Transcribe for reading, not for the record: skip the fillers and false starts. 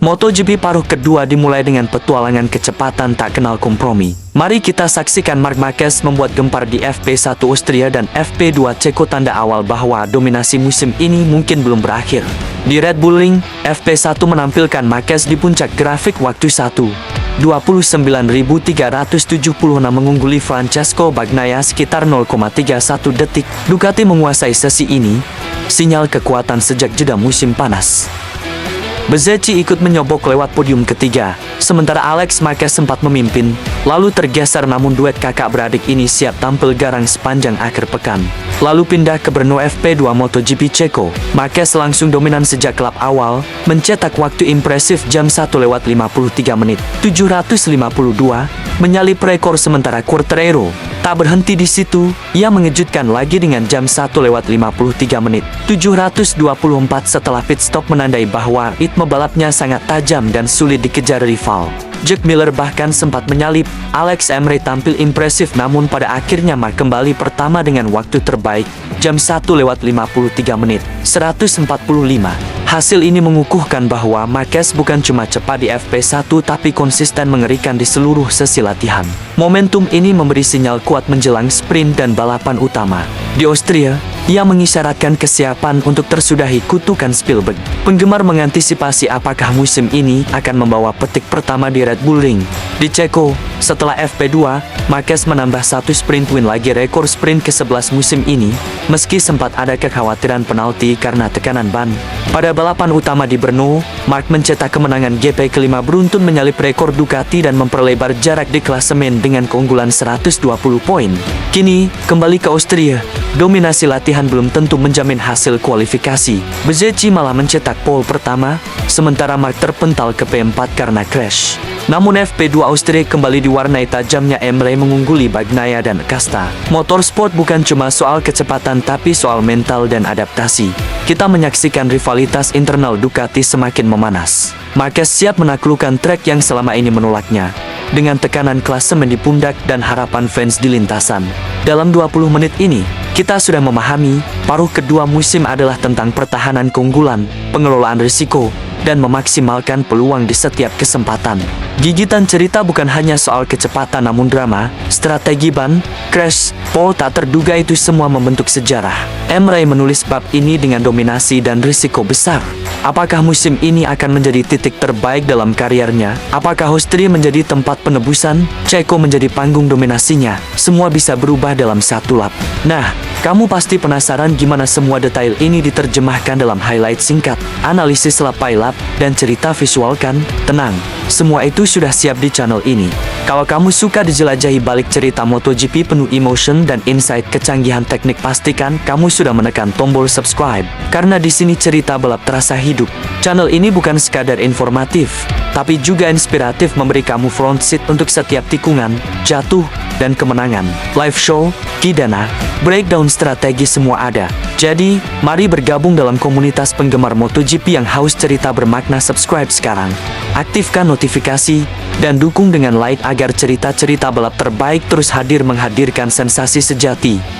MotoGP paruh kedua dimulai dengan petualangan kecepatan tak kenal kompromi. Mari kita saksikan Marc Marquez membuat gempar di FP1 Austria dan FP2 Ceko, tanda awal bahwa dominasi musim ini mungkin belum berakhir. Di Red Bull Ring, FP1 menampilkan Marquez di puncak grafik waktu 1:29.376 mengungguli Francesco Bagnaia sekitar 0,31 detik. Ducati menguasai sesi ini, sinyal kekuatan sejak jeda musim panas. Bezzecchi ikut menyobok lewat podium ketiga, sementara Alex Marquez sempat memimpin, lalu tergeser, namun duet kakak beradik ini siap tampil garang sepanjang akhir pekan. Lalu pindah ke Brno FP2 MotoGP Ceko. Marquez langsung dominan sejak lap awal, mencetak waktu impresif jam 1:53.752, menyalip rekor sementara Quartararo. Tak berhenti di situ, ia mengejutkan lagi dengan jam 1:53.724 setelah pit stop, menandai bahwa ritme balapnya sangat tajam dan sulit dikejar rival. Jack Miller bahkan sempat menyalip. Alex Emery tampil impresif, namun pada akhirnya Marc kembali pertama dengan waktu terbaik, jam 1:53.145. Hasil ini mengukuhkan bahwa Marquez bukan cuma cepat di FP1 tapi konsisten mengerikan di seluruh sesi latihan. Momentum ini memberi sinyal kuat menjelang sprint dan balapan utama. Di Austria, ia mengisyaratkan kesiapan untuk tersudahi kutukan Spielberg. Penggemar mengantisipasi apakah musim ini akan membawa petik pertama di Red Bull Ring. Di Ceko, setelah FP2, Marquez menambah satu sprint win lagi, rekor sprint ke-11 musim ini, meski sempat ada kekhawatiran penalti karena tekanan ban. Pada balapan utama di Brno, Marc mencetak kemenangan GP kelima beruntun, menyalip rekor Ducati dan memperlebar jarak di klasemen dengan keunggulan 120 poin. Kini, kembali ke Austria, dominasi latihan belum tentu menjamin hasil kualifikasi. Bezzecchi malah mencetak pole pertama, sementara Marc terpental ke P4 karena crash. Namun FP2 Austria kembali diwarnai tajamnya Emery mengungguli Bagnaia dan Casta. Motorsport bukan cuma soal kecepatan tapi soal mental dan adaptasi. Kita menyaksikan rivalitas internal Ducati semakin memanas. Marquez siap menaklukkan trek yang selama ini menolaknya, dengan tekanan klasemen di pundak dan harapan fans di lintasan. Dalam 20 menit ini, kita sudah memahami, paruh kedua musim adalah tentang pertahanan keunggulan, pengelolaan risiko, dan memaksimalkan peluang di setiap kesempatan. Gigitan cerita bukan hanya soal kecepatan namun drama, strategi ban, crash, pole tak terduga, itu semua membentuk sejarah. Emery menulis bab ini dengan dominasi dan risiko besar. Apakah musim ini akan menjadi titik terbaik dalam karirnya? Apakah Austria menjadi tempat penebusan? Ceko menjadi panggung dominasinya? Semua bisa berubah dalam satu lap. Nah, kamu pasti penasaran gimana semua detail ini diterjemahkan dalam highlight singkat, analisis lap by lap, dan cerita visual kan? Tenang, semua itu sudah siap di channel ini. Kalau kamu suka dijelajahi balik cerita MotoGP penuh emotion dan insight kecanggihan teknik, pastikan kamu sudah menekan tombol subscribe, karena di sini cerita balap terasa hidup. Channel ini bukan sekadar informatif, tapi juga inspiratif, memberi kamu front seat untuk setiap tikungan, jatuh, dan kemenangan. Live show, Kidana, breakdown strategi, semua ada. Jadi, mari bergabung dalam komunitas penggemar MotoGP yang haus cerita bermakna. Subscribe sekarang, aktifkan notifikasi, dan dukung dengan like agar cerita-cerita balap terbaik terus hadir, menghadirkan sensasi sejati.